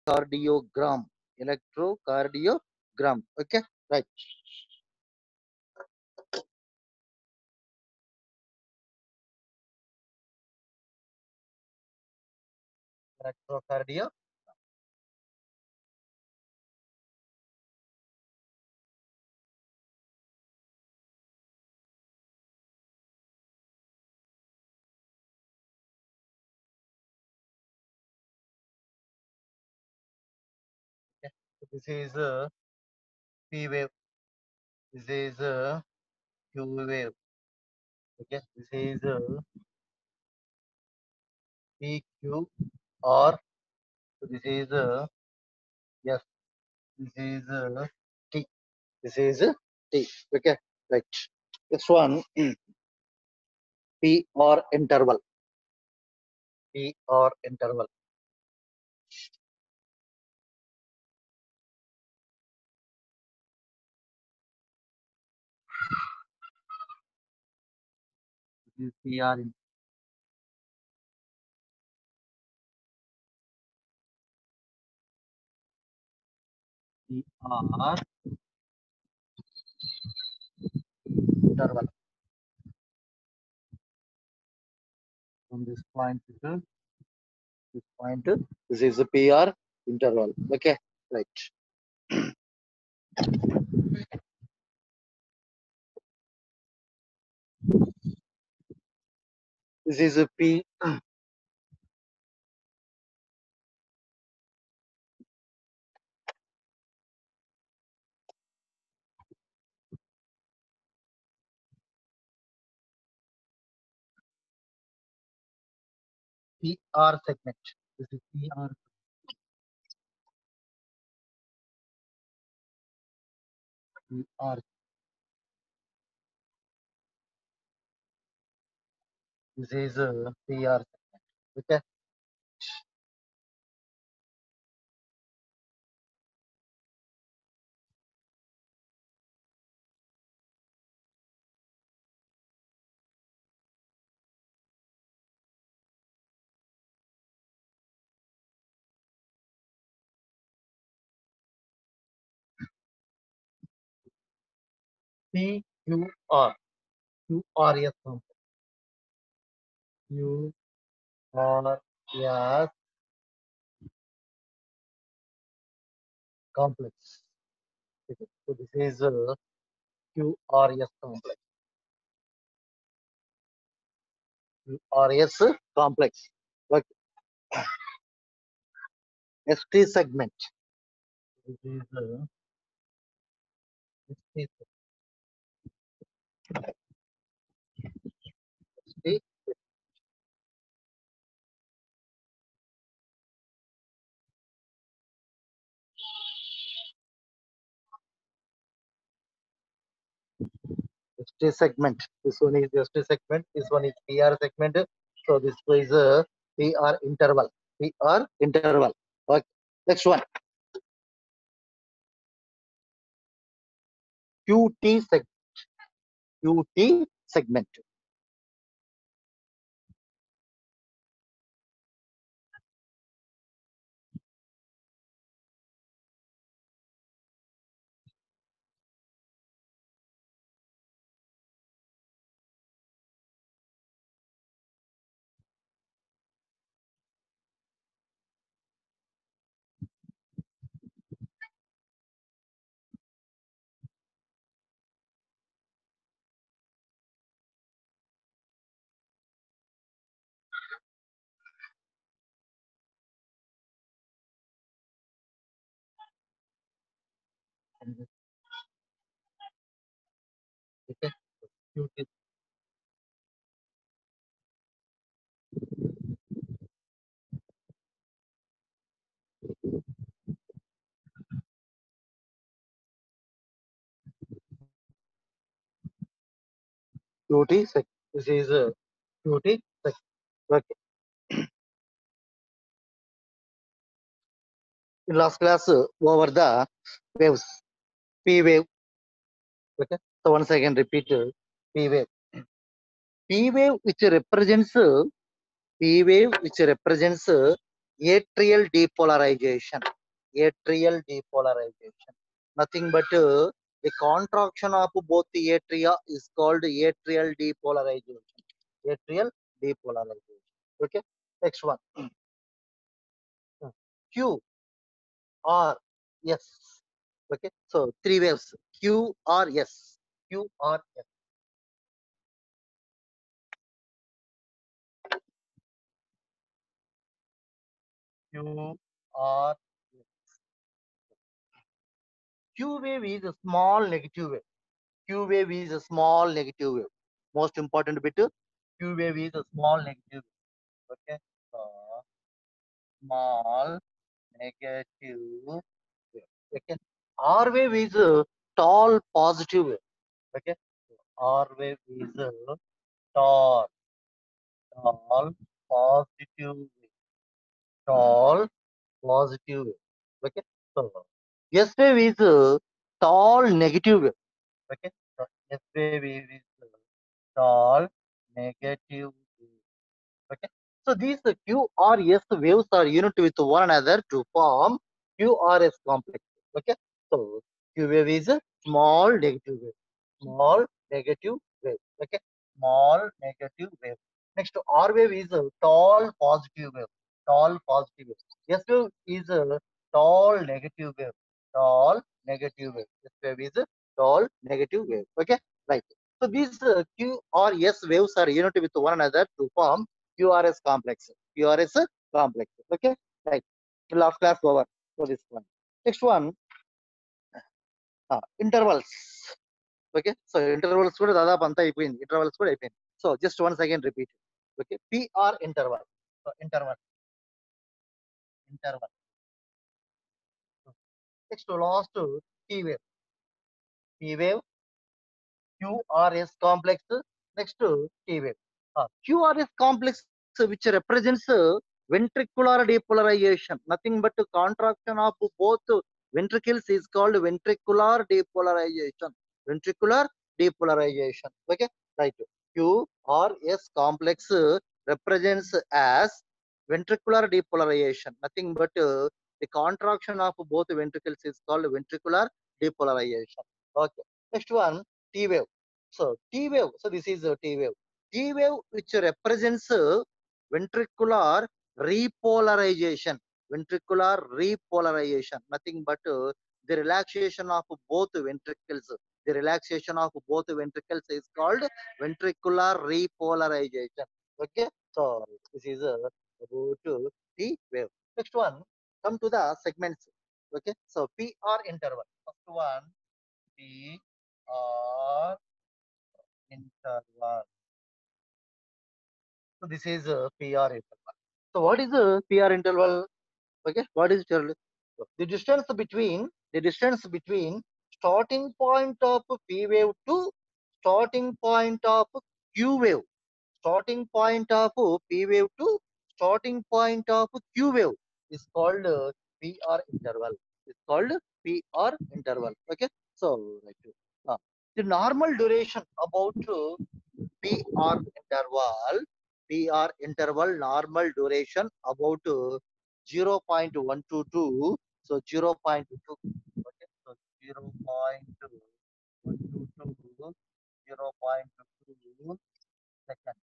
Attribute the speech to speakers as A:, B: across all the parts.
A: electrocardiogram. Electrocardiogram. Okay, right. Electrocardiogram. Okay. So this is a P wave. This is a Q wave. Okay. This is a PQR. So this is a yes. This is a T. This is a T. Okay. Right. This one P or interval. P or interval. This is PR in PR interval. From this point to this point, this is a PR interval. Okay, right. This is a P. PR segment. This is PR. PR. This is a PR segment. Okay. PQR. QRS complex. QRS complex. Okay. So this is a QRS complex. QRS complex. Like ST segment. This is a ST ST ST segment. This one is ST segment. This one is PR segment. So this is a PR interval. PR interval. Okay. Next one. QT segment. QT segment. Okay. QT. QT segment. This is a QT segment. Okay. In last class, over the waves. P wave. Okay. So once again repeat P wave. P wave which represents P wave which represents atrial depolarization. atrial depolarization. Nothing but the contraction of both the atria is called atrial depolarization. Atrial depolarization. Okay. Next one. Q R S. Okay. So three waves. Q R S. Q R S. Q R S. Q wave is a small negative wave. Q wave is a small negative wave. Most important bit. Q wave is a small negative wave. Okay. Small negative wave. Okay. R wave is a tall positive wave. Okay. R wave is a tall, tall positive wave. Tall positive wave. Okay. So S wave is a tall negative wave. Okay. So S wave is a tall negative wave. Okay. So these QRS waves are unit with one another to form QRS complex. Okay. So Q wave is a small negative wave. Small negative wave. Okay. Small negative wave. Next R wave is a tall positive wave. Tall positive wave. S wave is a tall negative wave. Tall negative wave. S wave is a tall negative wave. Okay. Right. So these QRS waves are unit with one another to form QRS complex. QRS complex. Okay, right. Last class over for this one. Next one, intervals. Okay, so intervals కూడా దాదాపు అంతా అయిపోయింది. Intervals కూడా అయిపోయింది. So just once again repeat. Okay, PR interval. So interval. Next to last T wave. T wave, QRS complex. Next to T wave. QRS complex which represents ventricular depolarization. Nothing but contraction of both ventricles is called ventricular depolarization. Ventricular depolarization. Okay, right. QRS complex represents as ventricular depolarization. Nothing but the contraction of both ventricles is called ventricular depolarization. Okay. Next one, T wave. So T wave. So this is a T wave. T wave which represents ventricular repolarization. Ventricular repolarization. Nothing but the relaxation of both ventricles. The relaxation of both ventricles is called ventricular repolarization. Okay. So this is about T wave. Next one, come to the segments. Okay. So PR interval. First one, PR interval. So this is a PR interval. So what is a PR interval? Okay, what is interval? So the distance between starting point of P wave to starting point of Q wave. Starting point of P wave to starting point of Q wave is called PR interval. It's called PR interval. Okay, so right. The normal duration about PR interval, PR interval normal duration about 0.122. So 0.2. Okay, so 0.122, 0.2 seconds.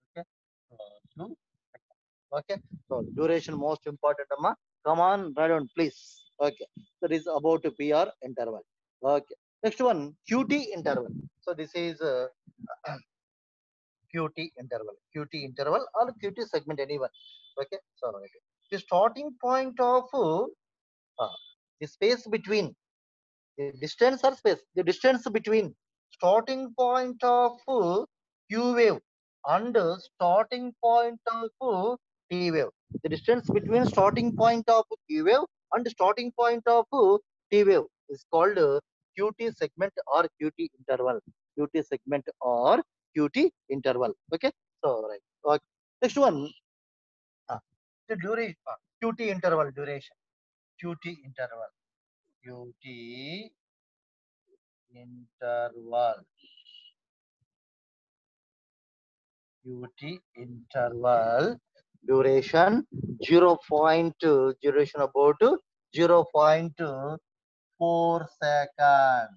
A: Okay, so 2 seconds. Okay, so duration most important. Amma. Come on, write down, please. Okay, so this is about PR interval. Okay, next one, QT interval. So this is QT interval, QT interval or QT segment, anyone. Okay, so okay. The starting point of the space between the distance or space, the distance between starting point of Q wave and starting point of T wave. The distance between starting point of Q wave and starting point of T wave is called QT segment or QT interval. QT segment or QT interval. Okay, so right. Okay. Next one, uh, the duration, QT interval duration. QT interval. QT interval. QT interval duration 0. Duration about 0.4 second.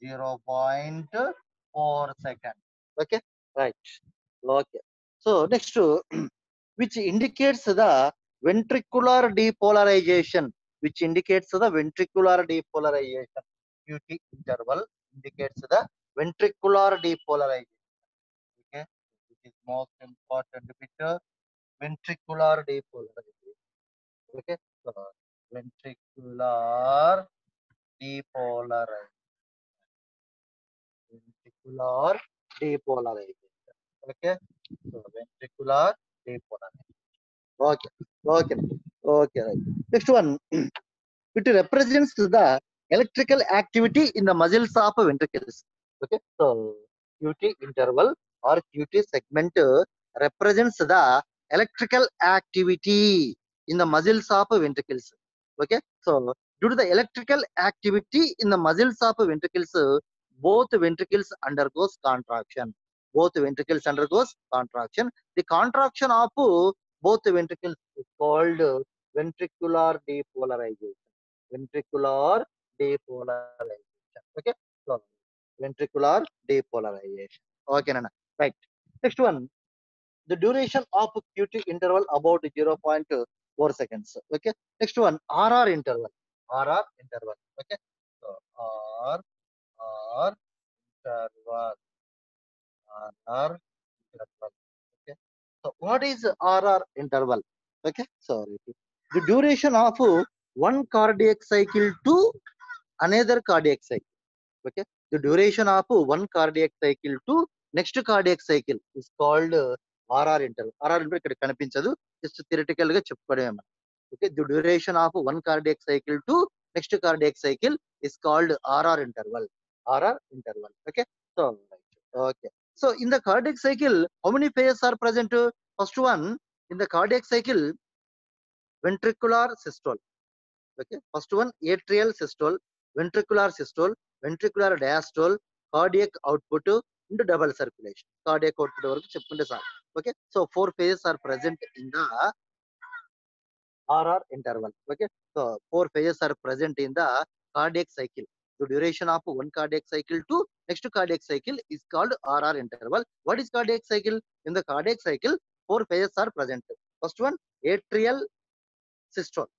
A: 0.4 second. Okay, right. Okay. So next, which indicates the ventricular depolarization. Which indicates the ventricular depolarization. QT interval indicates the ventricular depolarization. Okay, which is most important bit. Ventricular depolarization. Okay, so ventricular depolarization. Ventricular depolarization. Okay, so ventricular depolarization. Okay, okay, okay, right. Next one, it represents the electrical activity in the muscles of ventricles. Okay, so QT interval or QT segment represents the electrical activity in the muscles of ventricles. Okay, so due to the electrical activity in the muscles of ventricles, both ventricles undergoes contraction. Both ventricles undergoes contraction. The contraction of both ventricles is called ventricular depolarization. Ventricular depolarization. Okay, so ventricular depolarization. Okay, Nana. Right. Next one, the duration of QT interval about 0.4 seconds. Okay. Next one, RR interval. RR interval. Okay. So R interval. RR interval. Okay. So what is RR interval? Okay. Sorry. The duration of one cardiac cycle to another cardiac cycle. Okay, the duration of one cardiac cycle to next cardiac cycle is called RR interval. RR interval ఇక్కడ కనిపించదు, just theoretical గా చెప్పడమే. Okay, the duration of one cardiac cycle to next cardiac cycle is called RR interval. RR interval. Okay, so okay, so in the cardiac cycle how many phases are present? First one, in the cardiac cycle, ventricular systole. Okay, first one, atrial systole, ventricular diastole, cardiac output into double circulation. Cardiac output వరకు చెప్పుకుంటే చాలు. Okay, so 4 phases are present in the RR interval. Okay, so 4 phases are present in the cardiac cycle. The duration of one cardiac cycle to next cardiac cycle is called RR interval. What is cardiac cycle? In the cardiac cycle, 4 phases are present. First one, atrial systole.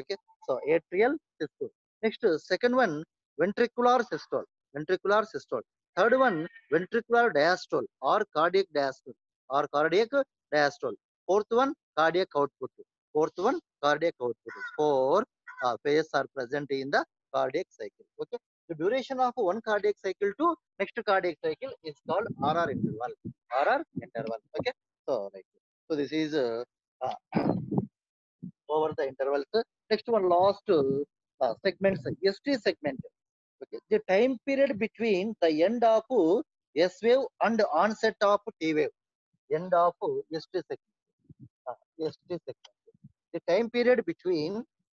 A: Okay, so atrial systole. Next, second one, ventricular systole. Ventricular systole. Third one, ventricular diastole or cardiac diastole or cardiac diastole. Fourth one, cardiac output. Fourth one, cardiac output. Four phases are present in the cardiac cycle. Okay, the duration of one cardiac cycle to next cardiac cycle is called RR interval. RR interval. Okay, so right. So this is over the intervals. Next one, last segments, ST segment. Okay, the time period between the end of S wave and onset of T wave. End of ST segment. ST segment. The time period between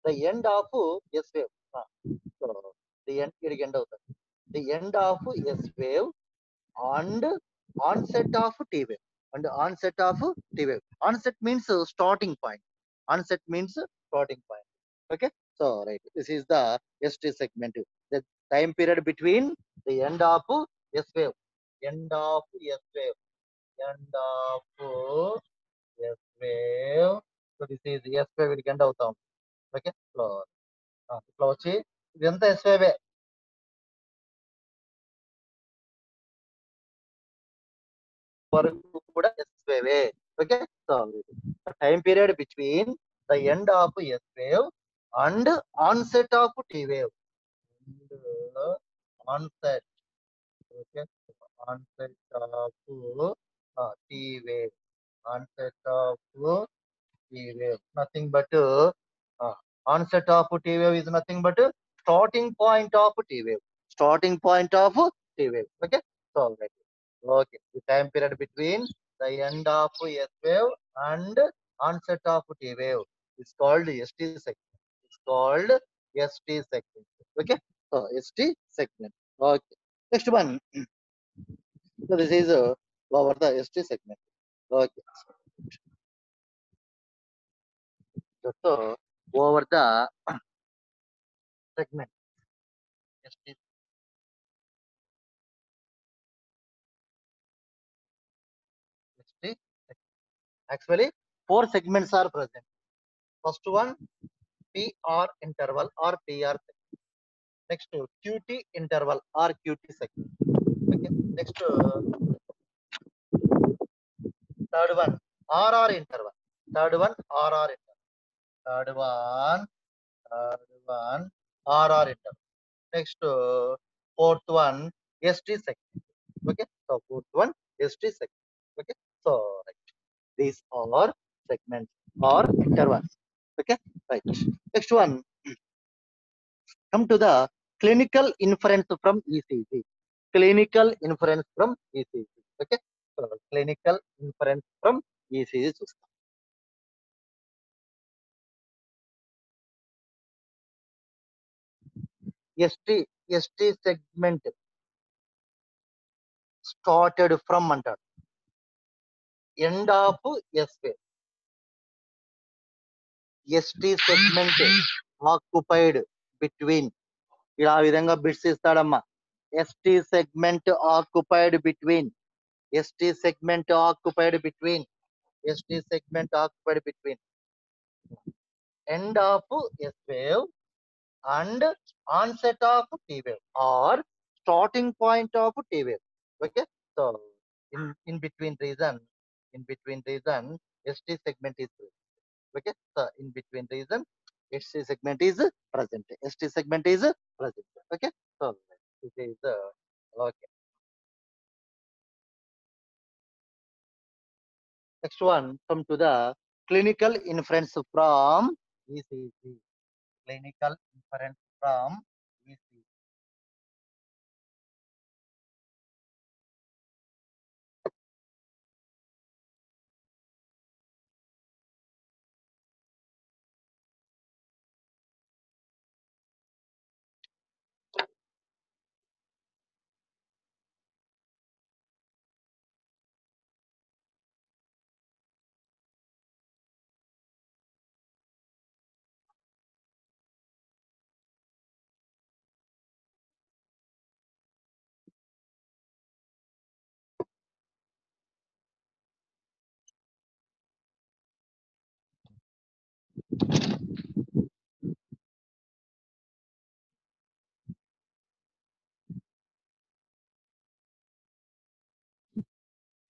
A: the end of S wave. So the end of the end of S wave and onset of T wave. And onset of T wave. Onset means starting point. Onset means starting point. Okay, so right, this is the ST segment. The time period between the end of S wave, end of S wave, end of S wave. So this is S wave ఇది end అవుతాం. Okay, so ఇట్లా వచ్చి ఇదంతా S wave. వరకు కూడా S wave. Okay, so the time period between the end of S wave and onset of T wave. And onset. Okay, onset of T wave. Onset of T wave. Nothing but onset of T wave is nothing but starting point of T wave. Starting point of T wave. Okay, so right. Okay, the time period between the end of S wave and onset of T wave is called ST segment. It's called ST segment. Okay, so ST segment. Okay, next one. So this is over the ST segment. Okay, so over the segment. ST. ST. Actually, 4 segments are present. First one, PR interval or PR segment. Next, QT interval or QT segment. Okay. Next, third one, RR interval. Third one, RR interval. Third one, RR interval. Next, fourth one, ST segment. Okay. So fourth one, ST segment. Okay. So right. These are segments or intervals. Okay. Right. Next one, come to the clinical inference from ECG. Clinical inference from ECG. Okay. So clinical inference from ECG చూస్తాం. ST segment started from అంటాడు. End of S wave. ST segment occupied between ఇలా ఆ విధంగా bits ఇస్తాడమ్మా. ST segment occupied between ST segment occupied between ST segment occupied between end of S wave and onset of T wave or starting point of T wave. Okay, so in between reason ST segment is present. Okay, so in between reason ST segment is present. ST segment is present. Okay, so this is okay. Next one, come to the clinical inference from ECG. Clinical inference from ECG.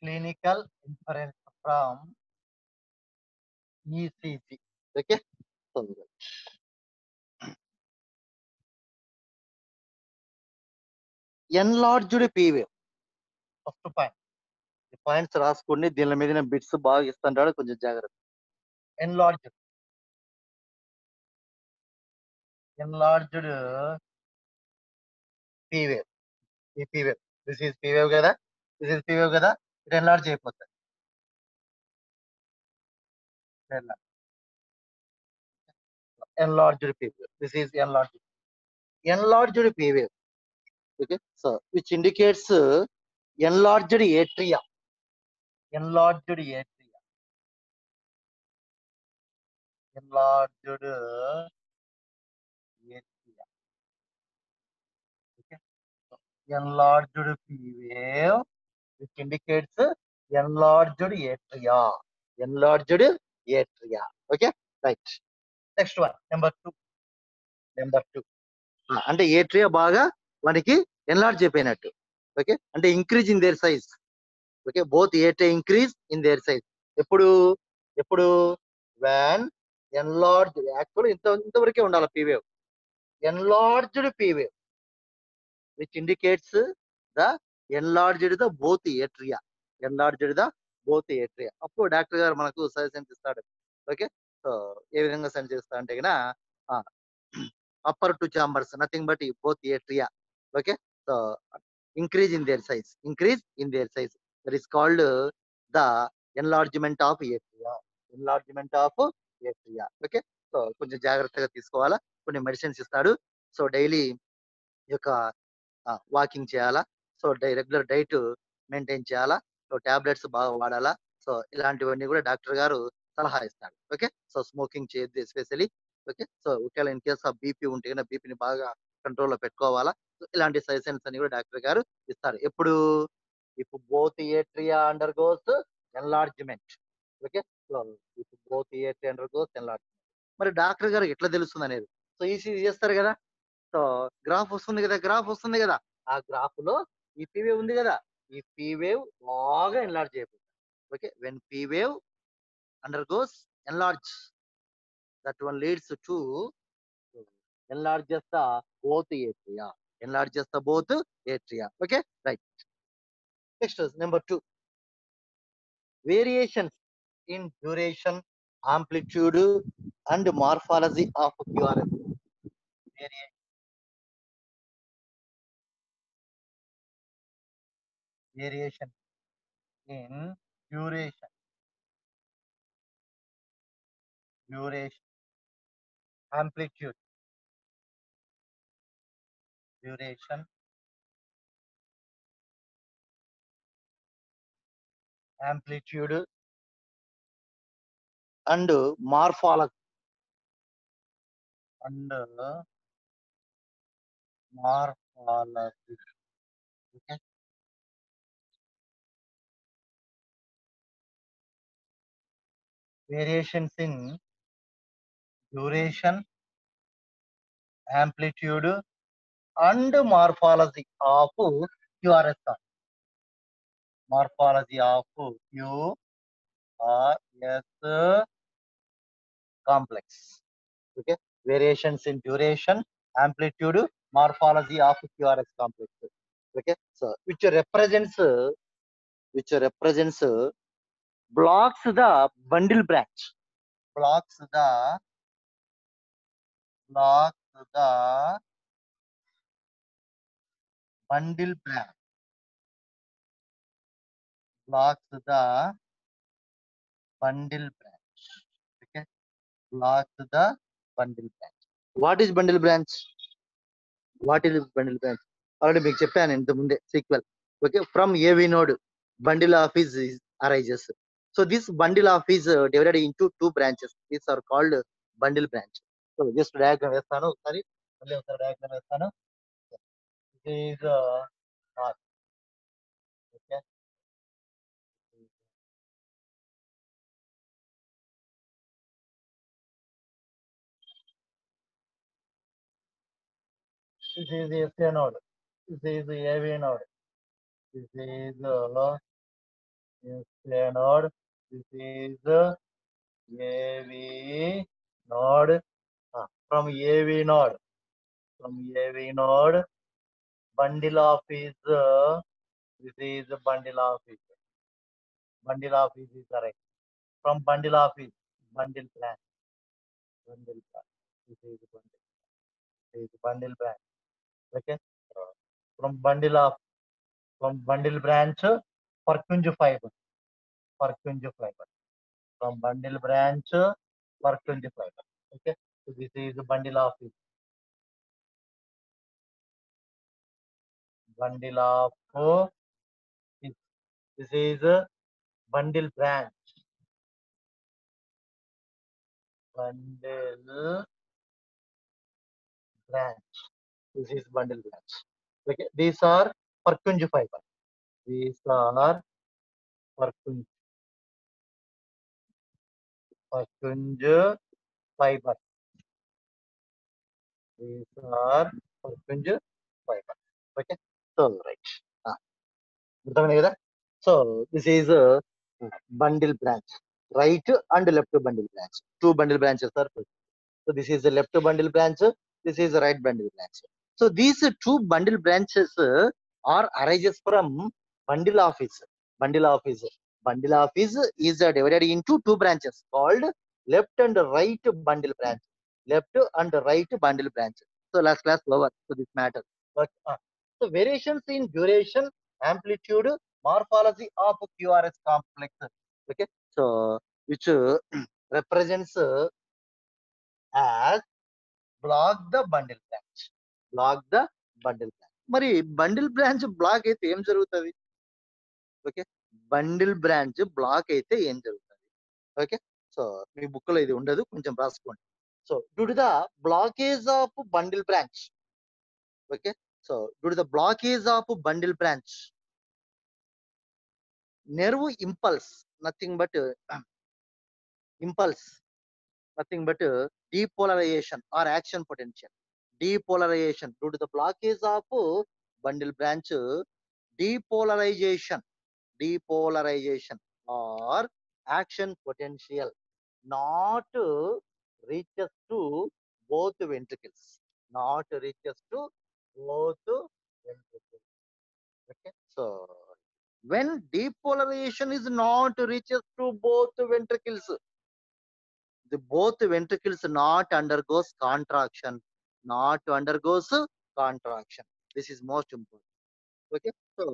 A: Clinical inference from ECG. Okay, so enlarged P wave. First point. The points రాసుకోండి, దీని మీద bits బాగా ఇస్తుంటాడు, కొంచెం జాగ్రత్త. Enlarged P wave. ఈ P wave. This is P wave కదా, this is P wave కదా, it enlarge అయిపోతుంది. Enlarged P wave. This is enlarged P wave. Okay, so which indicates enlarged atria. Enlarged atria. Enlarged atria. Okay, so enlarged P wave, which indicates enlarged atria. Enlarged atria. Okay, right. Next one, number two. అంటే atria బాగా మనకి enlarge అయిపోయినట్టు. Okay, అంటే increase in there size. Okay, both atria increase in there size. ఎప్పుడు van enlarge, actual ఇంతవరకే ఉండాలి P wave. Enlarged P wave which indicates the enlarged the both atria. Enlarged the both atria. అప్పుడు doctor గారు మనకు suggestions ఇస్తాడు. Okay, so ఏ విధంగా suggest చేస్తా అంటే కన్నా upper two chambers, nothing but both atria. Okay, so increase in their size. That is called the enlargement of atria. Okay, so కొంచెం జాగ్రత్తగా తీసుకోవాలా. కొన్ని మెడిసిన్స్ ఇస్తాడు. సో డైలీ ఈ యొక్క వాకింగ్ చేయాలా. సో రెగ్యులర్ డైట్ మెయింటైన్ చేయాలా. సో టాబ్లెట్స్ బాగా వాడాలా. సో ఇలాంటివన్నీ కూడా డాక్టర్ గారు సలహా ఇస్తాడు. ఓకే, సో స్మోకింగ్ చేయొద్దు ఎస్పెషల్లీ. ఓకే. సో ఒకవేళ ఇన్ కేస్ ఆఫ్ బీపీ ఉంటే గనక బీపీని బాగా కంట్రోల్‌లో పెట్టుకోవాలా. సో ఇలాంటి సజెషన్స్ అన్ని కూడా డాక్టర్ గారు ఇస్తారు. ఎప్పుడు? If both atria undergoes enlargement. Okay. So if both atria undergoes enlargement. మరి డాక్టర్ గారికి ఎట్లా తెలుస్తుందనేది. సో ఈసీజీ చేస్తారు గదా! సో గ్రాఫ్ వస్తుంది గదా! గ్రాఫ్ వస్తుంది గదా! ఆ గ్రాఫ్‌లో ఈ పీ వేవ్ ఉంది గదా! ఈ పీ వేవ్ బాగా ఎన్లార్జ్ అయిపోతుంది. Okay. When P wave undergoes enlarge, that one leads to enlarges the both atria. Enlarges the both atria. Okay, right. Next is number 2. Variations in duration, amplitude, and morphology of QRS. Variation in duration, amplitude, duration, amplitude, and morphology, and morphology. Okay. Variations in duration, amplitude, and morphology of QRS. Morphology of QRS complex. Okay. Variations in duration, amplitude, morphology of QRS complex. Okay. So which represents blocks the bundle branch. Blocks the bundle branch. Blocks the bundle branch. Okay. Blocks the bundle branch. What is bundle branch? What is bundle branch? Already మీకు చెప్పాను ఇంత ముందే sequel. Okay. From AV node, bundle of is arises. So this bundle of is divided into two branches. These are called bundle branch. So just diagram వేస్తాను ఒకసారి. మళ్ళీ ఒకసారి diagram వేస్తాను. This is R. Okay. This is SA node. This is AV node. This is SA node. This is AV node. From AV node. Bundle of is this is bundle of is. Bundle of is correct. From bundle of is bundle branch. Bundle branch. This is bundle. This is bundle branch. Okay. From bundle branch, Purkinje fiber. Purkinje fiber. From bundle branch, Purkinje fiber. Okay. So this is bundle of is. Bundle of is. This is bundle branch. Bundle branch. This is bundle branch. Okay. These are Purkinje fiber. These are Purkinje fiber. These are Purkinje fiber. Okay. So right. అర్థమైంది కదా? So this is a bundle branch. Right and left bundle branch. Two bundle branches are present. So this is the left bundle branch. This is the right bundle branch. So these two bundle branches are arises from bundle office. Bundle office. Bundle office is divided into two branches called left and right bundle branch. Left and right bundle branch. So last class over to this matter. But so variations in duration, amplitude, morphology of QRS complex. Okay. So which represents as block the bundle branch. Block the bundle branch. మరి bundle branch black అయితే ఏం జరుగుతుంది? Okay. Bundle branch black అయితే ఏం జరుగుతుంది? Okay. So మీ book లో ఇది ఉండదు, కొంచెం రాసుకోండి. So due to the blockage of bundle branch, okay. So due to the blockage of bundle branch, nerve impulse, nothing but impulse, nothing but depolarization or action potential. Depolarization due to the blockage of bundle branch, depolarization, depolarization or action potential not reaches to both ventricles, not reaches to both ventricles. Okay, so when depolarization is not reaches to both ventricles, the both ventricles not undergoes contraction, not undergoes contraction. This is most important. Okay, so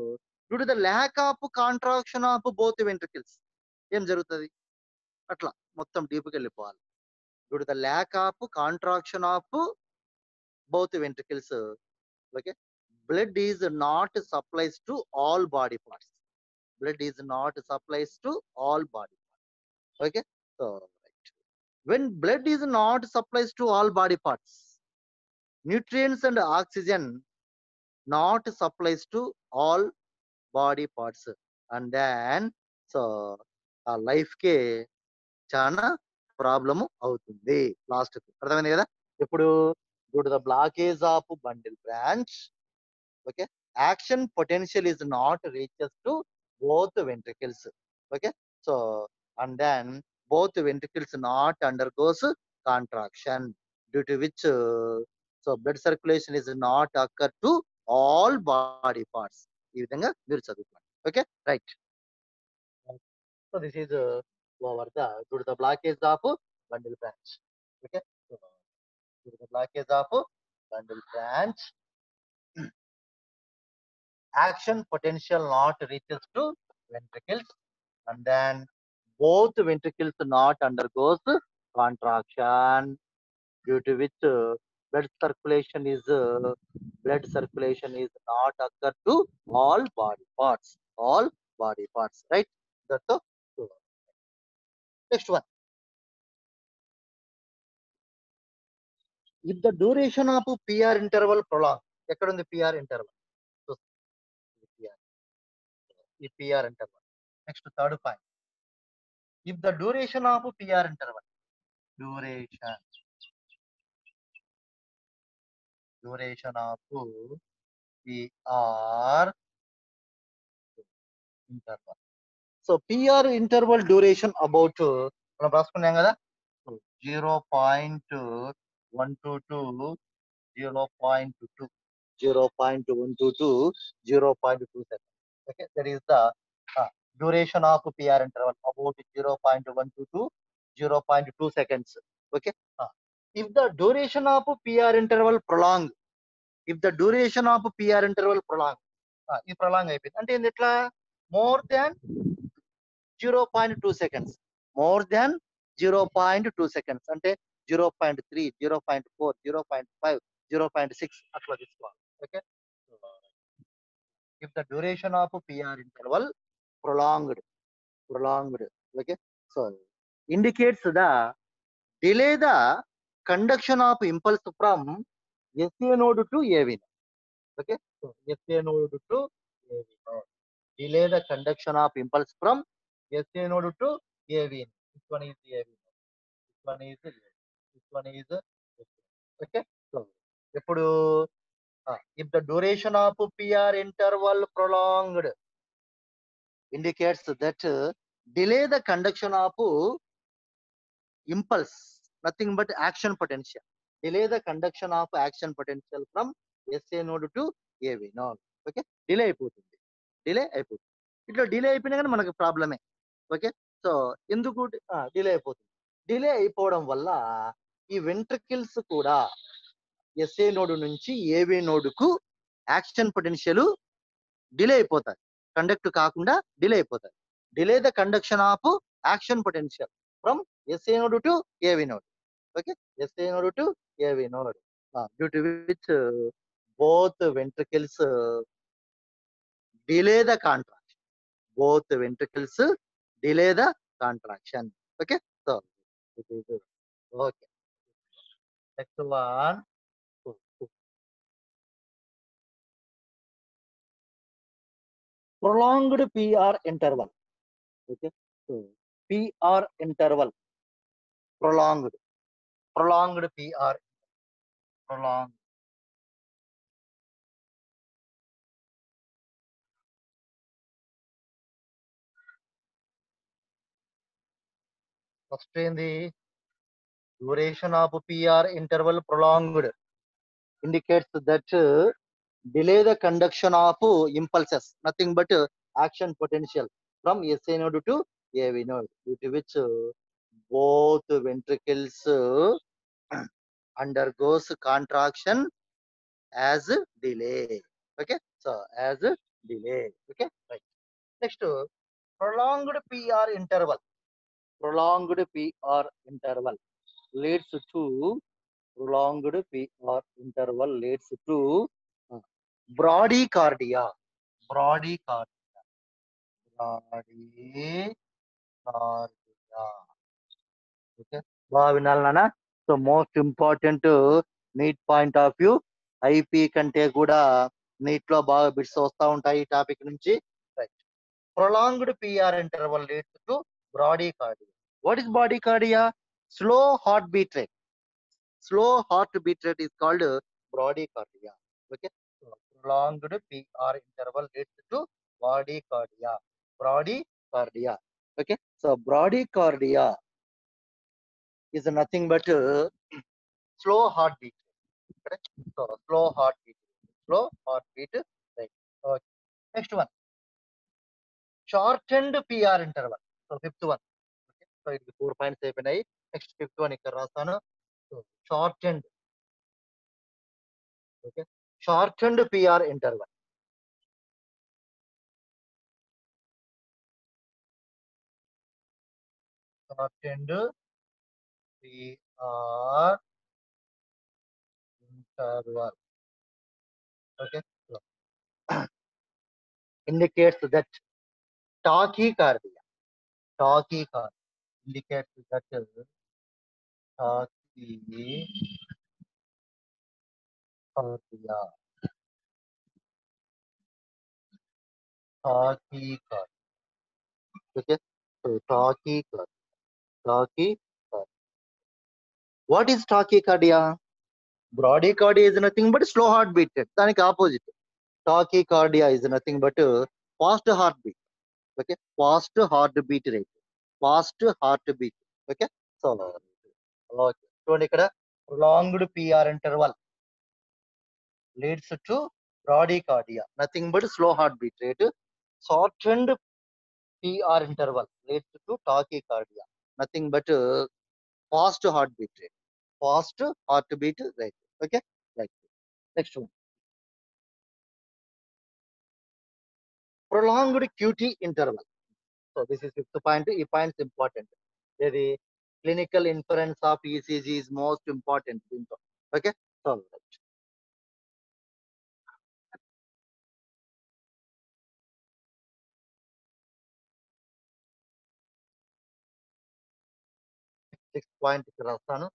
A: due to the lack of contraction of both ventricles, ఏం జరుగుతుంది అట్లా మొత్తం డీప్కి వెళ్ళిపోవాలి. due to the lack of contraction of both ventricles, okay, blood is not supplies to all body parts. Blood is not supplies to all body parts. Okay, so right. When blood is not supplies to all body parts, nutrients and oxygen not supplies to all body parts, and then so ఆ life కే చాలా problem అవుతుంది last కు. అర్థమైంది కదా. ఇప్పుడు due to the blockage of bundle branch, okay, action potential is not reaches to both ventricles. Okay, so and then both ventricles not undergoes contraction, due to which so blood circulation is not occur to all body parts. ఈ విధంగా మీరు చదువుకోండి. Okay, right. So this is over the due to the blockage of bundle branch. Okay, so due to the blockage of bundle branch, action potential not reaches to ventricles, and then both ventricles not undergoes contraction, due to which blood circulation is not occur to all body parts, all body parts, right. That's the next one. If the duration of PR interval prolong, ఎక్కడ ఉంది PR interval? So ఈ PR interval. Next third point. If the duration of PR interval, duration of PR interval. So PR interval duration about మనం రాసుకున్నాం కదా, 0.122, 0.2, 0.122, 0.2 seconds. Okay, that is the duration of PR interval about 0.122, 0.2 seconds. Okay, if the duration of PR interval prolong, if the duration of PR interval prolong, ఈ prolong అయిపోయింది అంటే ఏంది, ఎట్లా more than 0.2 seconds, more than 0.2 seconds అంటే 0.3, 0.4, 0.5, 0.6 అట్లా తీసుకోవాలి. Okay, if the duration of PR interval prolonged, okay, so indicates the delay the conduction of impulse from SA node to AV node. Okay, so SA node to AV node, delay the conduction of impulse from SA node to AV node. This one is AV node, this one is this one is okay. So ఇప్పుడు if the duration of PR interval prolonged indicates that delay the conduction of impulse, nothing but action potential, delay the conduction of action potential from SA node to AV node. Okay, delay అయిపోతుంది, ఇట్లా delay అయిపోయినా కానీ మనకు ప్రాబ్లమే. Okay, so ఎందుకు delay అయిపోతుంది, delay అయిపోవడం వల్ల ఈ వెంట్రికిల్స్ కూడా SA నోడ్ నుంచి AV నోడ్కు యాక్షన్ పొటెన్షియల్ డిలే అయిపోతాయి, కండక్ట్ కాకుండా డిలే అయిపోతాయి. Delay the conduction of action potential from SA node to AV node. Okay, SA node to AV node, due to which both ventricles delay the contraction. Both ventricles delay the contraction. Okay, so it is okay. Next one. Prolonged PR interval. Okay. So PR interval. Prolonged. Prolonged PR. Prolonged. Sustain the duration of PR interval prolonged indicates that delay the conduction of impulses, nothing but action potential from SA node to AV node, due to which both ventricles undergoes contraction as delay. Okay, so as delay. Okay, right. Next, prolonged PR interval. Prolonged PR interval leads to prolonged PR interval leads to uh, bradycardia. Bradycardia. Bradycardia. Okay. బాగా వినాలి నాన్న. So most important neat point of view. IP కంటే కూడా neat లో బాగా bits వస్తూ ఉంటాయి ఈ టాపిక్ నుంచి. Right. Prolonged PR interval leads to bradycardia. What is bradycardia? Slow heart beat rate. Slow heart beat rate is called bradycardia. Okay. So, prolonged PR interval leads to bradycardia. Bradycardia. Okay. So bradycardia is nothing but slow heartbeat. Correct. So slow heartbeat. Slow heartbeat. Right. Okay. Next one. Shortened PR interval. So fifth one. Okay. So it is 4 points. Next fifth one ikkada rasanu. So shortened. Okay. Shortened PR interval. Shortened PR interval. Okay. So, indicates that tachycardia. Tachycardia indicates that tachycardia. Tachycardia. Okay. So tachycardia. Tachycardia. What is tachycardia? Bradycardia is nothing but slow heartbeat. That's opposite. Tachycardia is nothing but fast heartbeat. Okay. Fast heartbeat rate. Fast heartbeat. Okay. So, okay. చూడండి ఇక్కడ prolonged PR interval leads to bradycardia. Nothing but slow heartbeat rate. Shortened PR interval leads to tachycardia. Nothing but fast heartbeat rate. Fast heartbeat rate. Okay. Right. Next one. Prolonged QT interval. So this is fifth point. E point is important. The clinical inference of ECG is most important. Okay. So right. Sixth point ఇక్కడ రాస్తాను.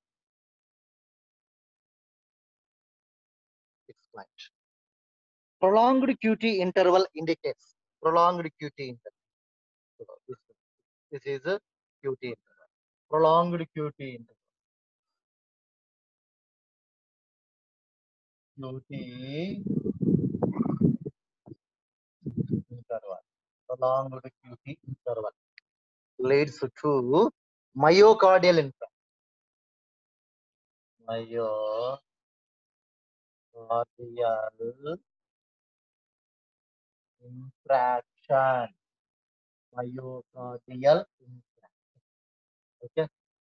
A: Sixth point. Prolonged QT interval indicates. Prolonged QT interval. So this is a QT interval. Prolonged QT interval. QT interval. Prolonged QT interval leads to myocardial infarction. Myocardial infraction. Myocardial infraction. Okay.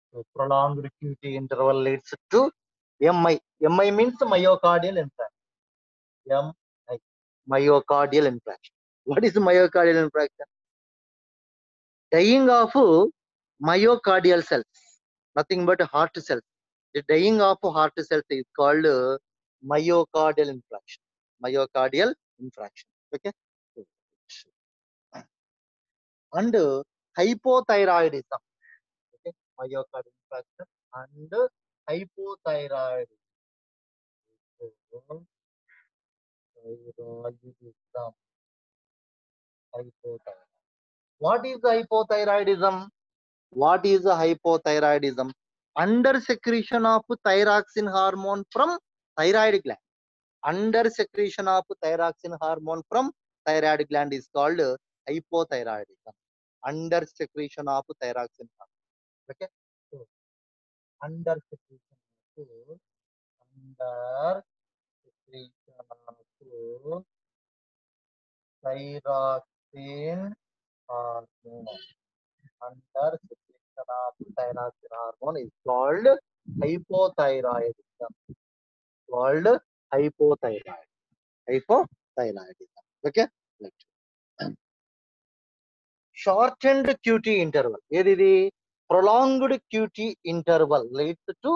A: So prolonged QT interval leads to MI. MI means myocardial infarction. MI. Myocardial infarction. What is myocardial infarction? Dying of myocardial cells. Nothing but heart cells. The dying of heart cells is called myocardial infarction. Myocardial infarction. Okay. And hypothyroidism. Okay. Myocardial infarction and hypothyroid. Hypothyroidism. Hypothyroid. What is the hypothyroidism? What is the hypothyroidism? Under secretion of thyroxine hormone from thyroid gland. Under secretion of thyroxine hormone from thyroid gland is called hypothyroidism. Under secretion of thyroxine hormone. Okay. So, under secretion of under secretion of thyroxine hormone. Under secretion of thyroxine hormone is called hypothyroidism. Called hypothyroid. Hypothyroidism. Okay. Right. Shortened QT interval. ఏది prolonged QT interval leads to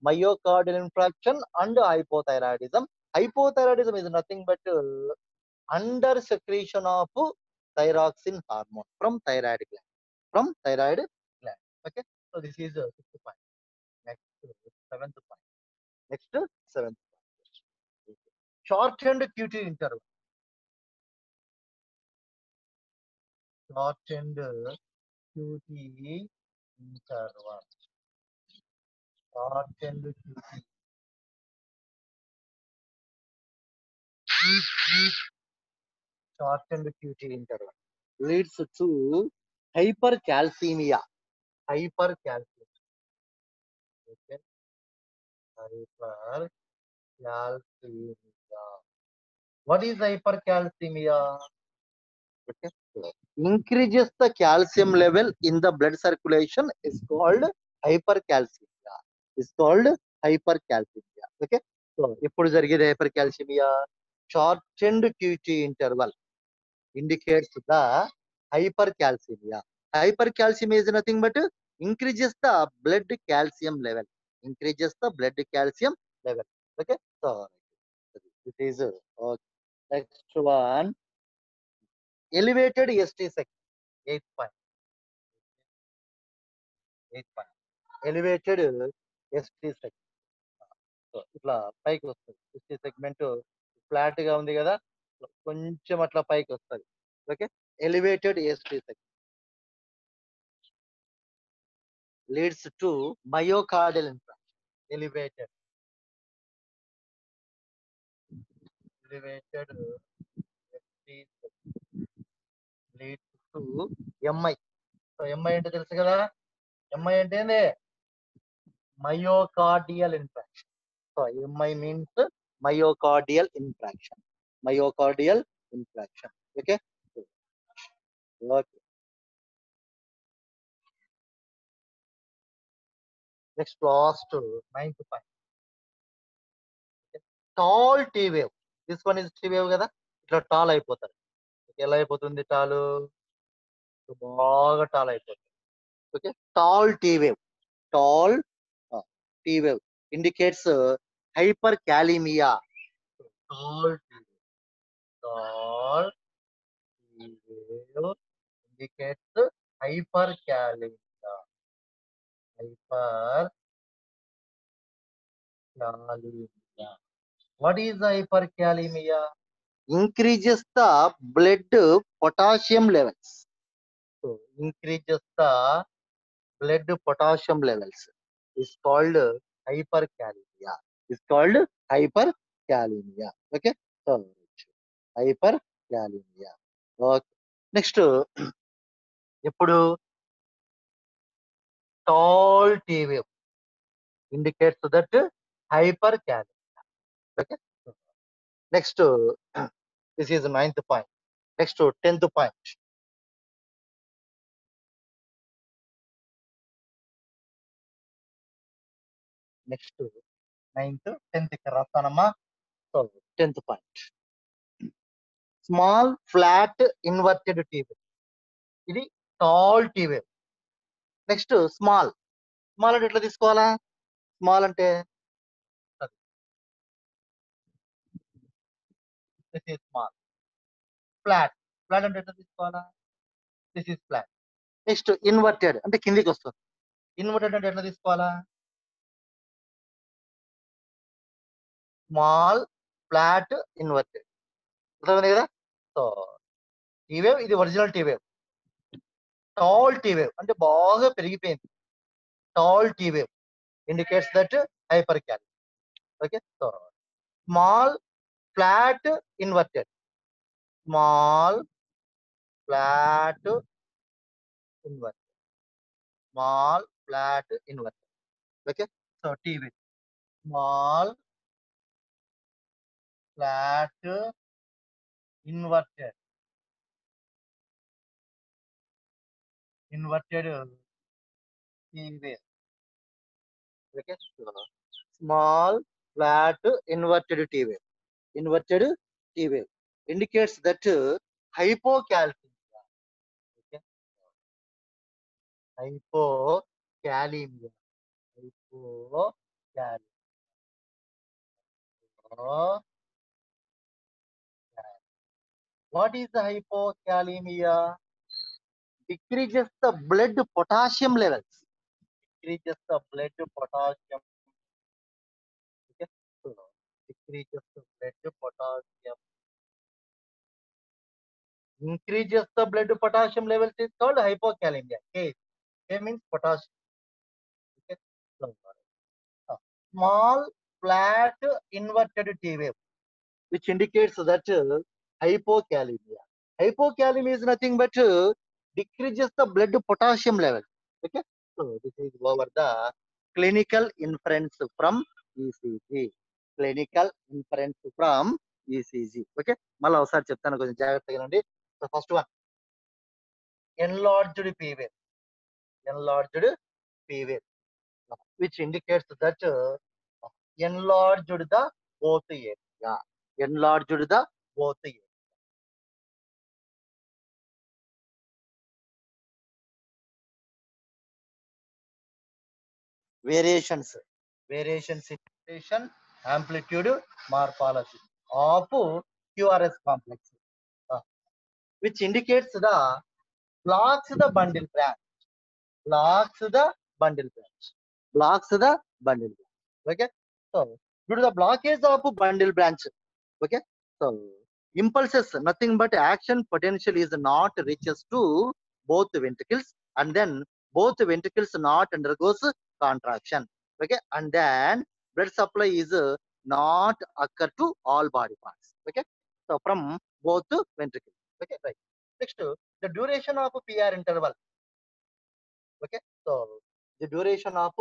A: myocardial infarction and hypothyroidism. Hypothyroidism is nothing but under secretion of thyroxine hormone from thyroid gland. From thyroid gland. Okay. So this is the sixth point. Next, seventh point. Next, seventh point. Shortened QT interval. Shortened QT interval. Shortened QT. Shortened QT interval leads to hypercalcemia. Hypercalcemia. Okay. Hypercalcemia. What is hypercalcemia? Okay. Increases the calcium level in the blood circulation is called hypercalcemia. Is called hypercalcemia. Okay. So, ఎప్పుడు జరిగేది hypercalcemia? Shortened QT interval indicates the hypercalcemia. Hypercalcemia is nothing but increases the blood calcium level. Increases the blood calcium level. Okay. So, this is next one. Elevated ST section. 8th point. 8th point. Elevated ST section. So, ఇట్లా పైకి వస్తుంది. ST segment flat గా ఉంది కదా, కొంచెం అట్లా పైకి వస్తుంది. Okay. Elevated ST section leads to myocardial infarction. Elevated ST section leads to MI. So MI అంటే తెలుసు కదా, MI అంటే ఏంది? Myocardial infarction. So MI means myocardial infarction. Myocardial infarction. Okay. Okay. Next, last 9th point. Okay. Tall T wave. This one is T wave కదా, ఇట్లా tall అయిపోతారు. ఎలా అయిపోతుంది టాల్? బాగా టాల్ అయిపోతుంది. Okay. Tall T wave. Tall T wave indicates hyperkalemia. Tall T wave. Tall T wave indicates hyperkalemia. Hyperkalemia. What is hyperkalemia? Increases the blood potassium levels. So, increases the blood potassium levels is called hyperkalemia. Is called hyperkalemia. Okay. So, hyperkalemia. Okay. Next, ఇప్పుడు tall T wave indicates that hyperkalemia. Okay. Next, this is the 9th point. Next, 10th point. Next, 9th, 10th ఇక్కడ రాస్తానమ్మా. So, 10th point. Small flat inverted T wave. ఇది tall T wave. Next small. Small అంటే ఎట్లా తీసుకోవాలా? Small అంటే this is small. Flat. Flat అంటే ఎట్లా తీసుకోవాలా? This is flat. Next inverted అంటే కిందికి వస్తుంది. ఇన్వర్టెడ్ అంటే ఎట్లా తీసుకోవాలా? Small flat inverted. అర్థమైంది కదా? సో టీ వేవ్ ఇది original T wave. Tall tea wave అంటే బాగా పెరిగిపోయింది. టాల్ టీ వేవ్ indicates that hyperkalemia. Okay, so small flat inverted, small flat inverted, small flat inverted. Okay, so T wave small flat inverted, inverted T wave. Okay, small flat inverted T wave, inverted T wave indicates that hypocalcemia. Okay, hypocalcemia, hypocalcemia. What is the hypocalcemia? Decreases the blood potassium levels. Decreases the blood potassium. Okay, so decreases the blood potassium. Increases the blood potassium levels is called hypokalemia. K means potassium. Okay, so, small flat inverted T wave, which indicates that hypokalemia. Hypokalemia is nothing but decreases the blood potassium level. Okay, so this is over the clinical inference from ECG. Clinical inference from ECG. Okay, మళ్ళీ ఒకసారి చెప్తాను, కొంచెం జాగ్రత్తగా వినండి. So first one, enlarged P wave, enlarged P wave, which indicates that enlarged the both area, enlarged the both area. Variations in rotation, amplitude, morphology of QRS complex, which indicates the blocks the bundle branch, blocks the bundle branch, blocks the bundle branch. Okay, so due to the blockage of bundle branch, okay, so impulses nothing but action potential is not reaches to both ventricles, and then both ventricles not undergoes contraction. Okay, and then blood supply is not occur to all body parts. Okay, so from both ventricles. Okay, right. Next, the duration of PR interval. Okay, so the duration of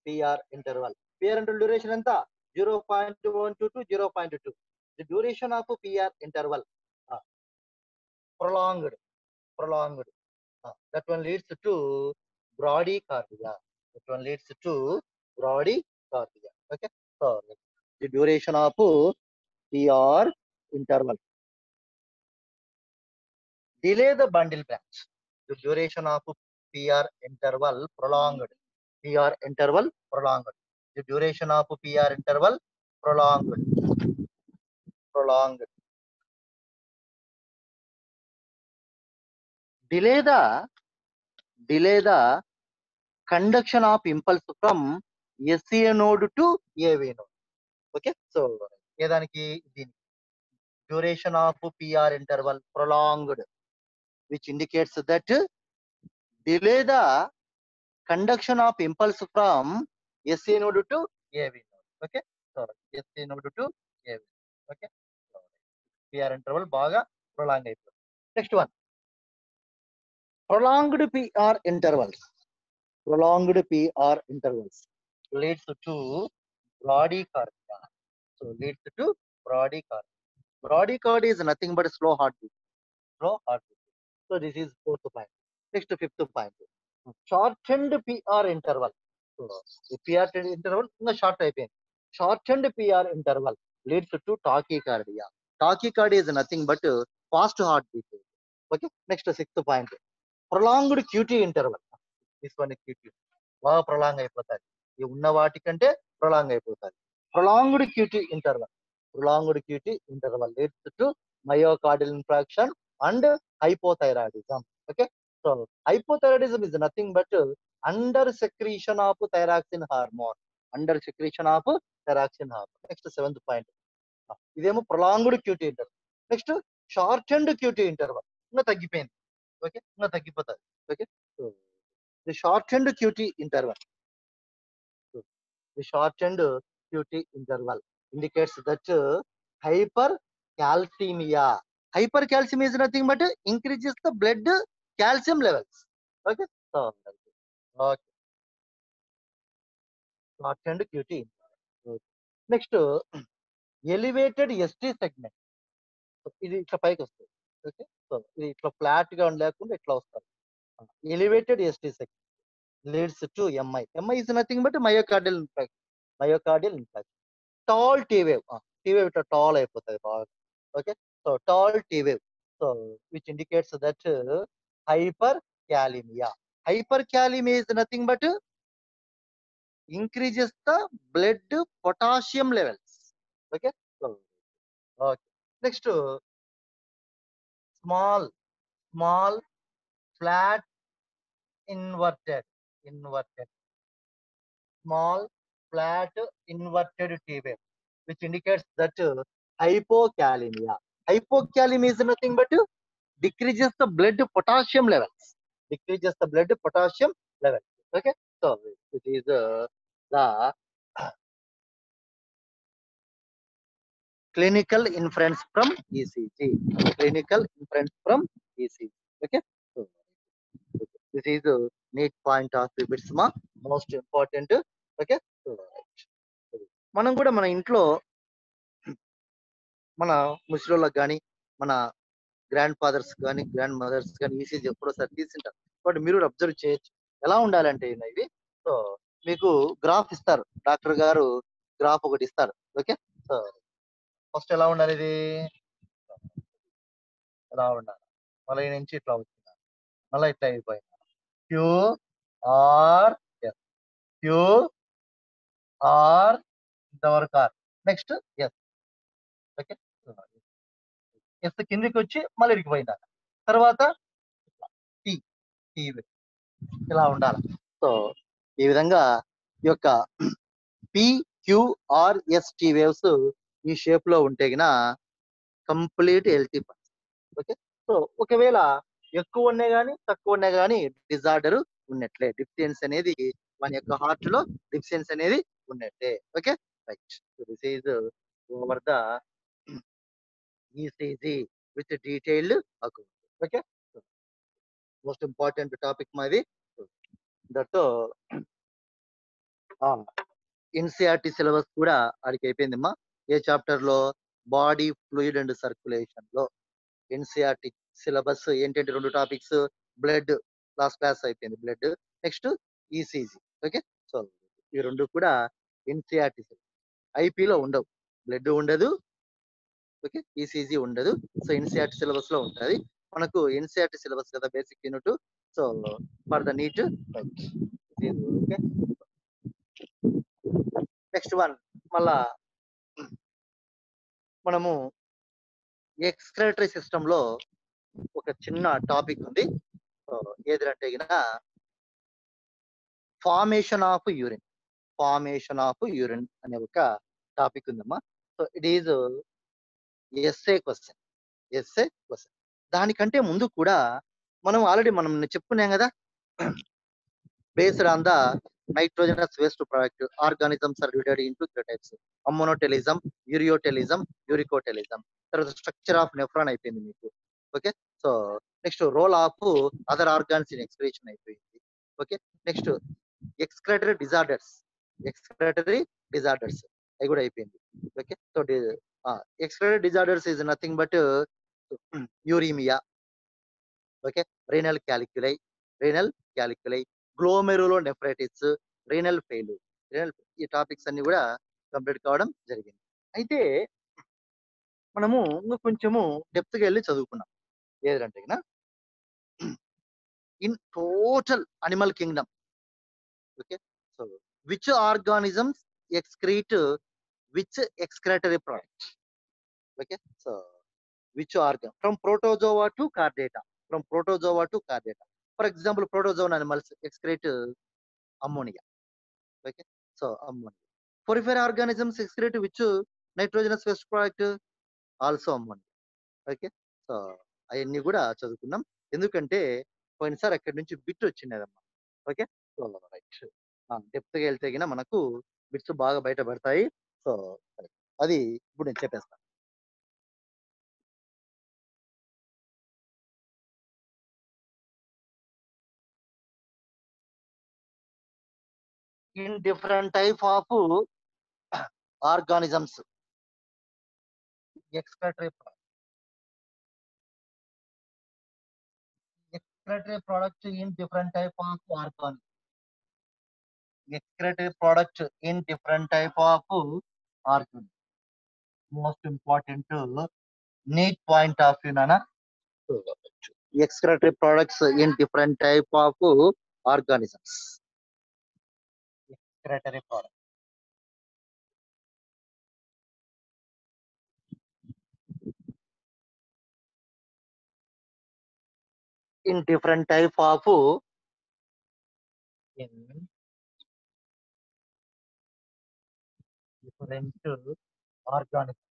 A: PR interval. PR interval duration anta 0.1 to 0.2. The duration of PR interval prolonged. That one leads to bradycardia. That one leads to bradycardia. Okay, so the duration of PR interval. Delay the bundle branch. The duration of PR interval prolonged. PR interval prolonged. The duration of PR interval prolonged. Delay the conduction of impulse from SA node to AV node. Okay, so ఏదానికి దీనికి duration of PR interval prolonged, which indicates that delay the conduction of impulse from SA node to AV node. Okay, so SA node to AV. Okay, so PR interval బాగా prolong అయిపోతుంది. Next one, prolonged PR intervals. Prolonged PR intervals leads to bradycardia. So leads to bradycardia. Bradycardia is nothing but slow heartbeat. Slow heartbeat. So this is fourth point. Next, fifth point. Shortened PR interval. So the PR interval is short type. Shortened PR interval leads to tachycardia. Tachycardia is nothing but fast heartbeat. Okay. Next, sixth point. Prolonged QT interval. This one is QT. బాగా prolong అయిపోతాయి. ఈ ఉన్న వాటికంటే prolong అయిపోతాయి. Prolonged QT interval leads to myocardial infarction and hypothyroidism. Okay, so hypothyroidism is nothing but under secretion of thyroxine hormone. Under secretion of thyroxine hormone. Next, 7th point. ఇదేమో prolonged QT interval. Next, shortened QT interval. ఇంకా తగ్గిపోయింది. Okay, ఇంకా తగ్గిపోతుంది. Okay, so the shortened QT interval. The shortened QT interval indicates that hypercalcemia. Hypercalcemia is nothing but increases the blood calcium levels. Okay, so okay, shortened QT interval. Okay. Next, elevated ST segment. ఇది ఇట్లా పైకి వస్తుంది. Okay, so ఇది ఇట్లా flat గా లేకుండా ఇట్లా వస్తుంది. Elevated ST segment leads to MI. MI is nothing but myocardial infarction. Myocardial infarction. Tall T wave. T wave ఇట్లా టాల్ అయిపోతుంది బాగా. Okay, so tall T wave. So which indicates that hyperkalemia. Hyperkalemia is nothing but increases the blood potassium levels. Okay, so okay. Next, small flat inverted small flat inverted T wave, which indicates that hypokalemia. Hypokalemia is nothing but decreases the blood potassium levels. Okay, so it is the clinical inference from ECG. Okay, so this is a neat point of the BITSMA, most important. Okay, so మనం కూడా మన ఇంట్లో మన ముసలోళ్ళకి కానీ మన grand fathers కానీ grand mothers కానీ ఈసీజీ ఎప్పుడోసారి తీసింటారు. బట్ మీరు అబ్జర్వ్ చేయొచ్చు ఎలా ఉండాలంటే ఇది. సో మీకు గ్రాఫ్ ఇస్తారు, డాక్టర్ గారు గ్రాఫ్ ఒకటి ఇస్తారు. ఓకే, సో ఫస్ట్ ఎలా ఉండాలి, ఇది ఎలా ఉండాలి, మళ్ళీ నుంచి ఇట్లా వచ్చింది, మళ్ళీ ఇట్లా అయిపోయింది. QR ఇంతవరకు R. Next S. Okay, S కిందికి వచ్చి మళ్ళీ ఇరికిపోయింది. తర్వాత టీ ఇలా ఉండాలి. సో ఈ విధంగా ఈ యొక్క PQRST వేవ్స్ ఈ షేప్ లో ఉంటే గిన complete healthy person. Okay, so ఒకవేళ ఎక్కువ ఉన్నాయి కానీ తక్కువ ఉన్నాయి కానీ డిజార్డర్ ఉన్నట్లే, డిఫిషియన్సీ అనేది మన యొక్క హార్ట్ లో డిఫిషియన్సీ అనేది ఉన్నట్లే. Okay, right. So this is over the ECG with detailed account. Okay, most important topic మాది. దట్తో NCERT సిలబస్ కూడా అడిగి అయిపోయిందమ్మా. ఏ చాప్టర్ లో? బాడీ ఫ్లూయిడ్ అండ్ సర్క్యులేషన్ లో NCERT సిలబస్ ఏంటంటే 2 టాపిక్స్, బ్లడ్ లాస్ట్ క్లాస్ అయిపోయింది, blood. Next ECG. Okay, so ఈ 2 కూడా NCERT సిలబస్. ఐపీలో ఉండవు, బ్లడ్ ఉండదు, ఓకే, ECG ఉండదు. సో NCERT సిలబస్ లో ఉంటుంది. మనకు NCERT సిలబస్ కదా basic unit. So for the NEET. Okay, next one మళ్ళా మనము ఎక్స్క్రెటరీ సిస్టమ్ లో ఒక చిన్న టాపిక్ ఉంది. ఏదంటే ఫార్మేషన్ ఆఫ్ యూరిన్ అనే ఒక టాపిక్ ఉందమ్మా. So it is essay question. దానికంటే ముందు కూడా మనం ఆల్రెడీ చెప్పుకున్నాం కదా, based on the nitrogenous waste product, organisms are divided into 3 types: ammonotelism, ureotelism, uricotelism. తర్వాత స్ట్రక్చర్ ఆఫ్ నెఫ్రాన్ అయిపోయింది మీకు. Okay, so next role of other organs in excretion అయిపోయింది. ఓకే, నెక్స్ట్ ఎక్స్క్రెటరీ డిజార్డర్స్ అవి కూడా అయిపోయింది. Okay, so excretory disorders is nothing but uremia, okay, renal calculi, glomerulonephritis, renal failure. ఈ topics అన్ని కూడా complete కావడం జరిగింది. అయితే మనము ఇంకా కొంచెము డెప్త్ గా వెళ్ళి చదువుకున్నాం. ఏదంటే in total animal Kingdom, okay, so which organisms excrete which excretory product. Okay, so which organ from protozoa to Chordata. For example, protozoan animals excrete ammonia. Okay, so ammonia. Porifera organisms excrete which nitrogenous waste product also ammonia. Okay. So అవన్నీ కూడా చదువుకున్నాం. ఎందుకంటే పోయినసారి అక్కడి నుంచి bit వచ్చిండేదమ్మా. Okay. So right. డెప్త్‌గా వెళ్తే గిన మనకు బిట్స్ బాగా బయటపడతాయి. సో అది ఇప్పుడు నేను చెప్పేస్తాను. In different type of organisms, excretory product in different type of organisms. Excretory product in different type of organisms. Most important need point of view, Nana. Excretory products in different type of organisms. Excretory product. In different type of in different organisms.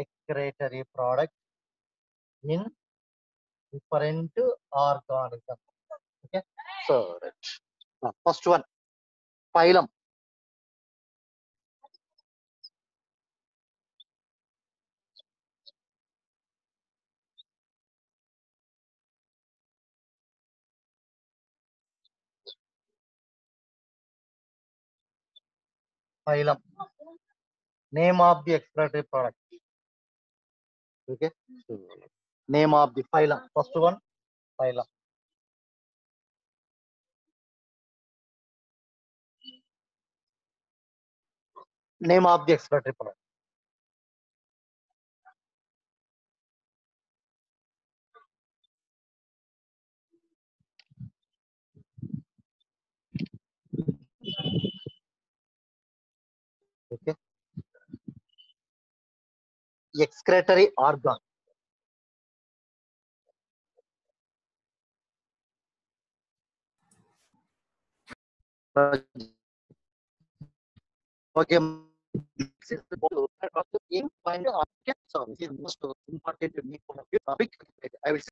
A: Excretory product in different organisms. Okay. So right. First one, phylum. Phylum. Name of the excretory product. Okay. So, name of the phylum. First one, phylum. Name of the excretory product. Okay. Excretory organ. Okay. So this is most important topic. I will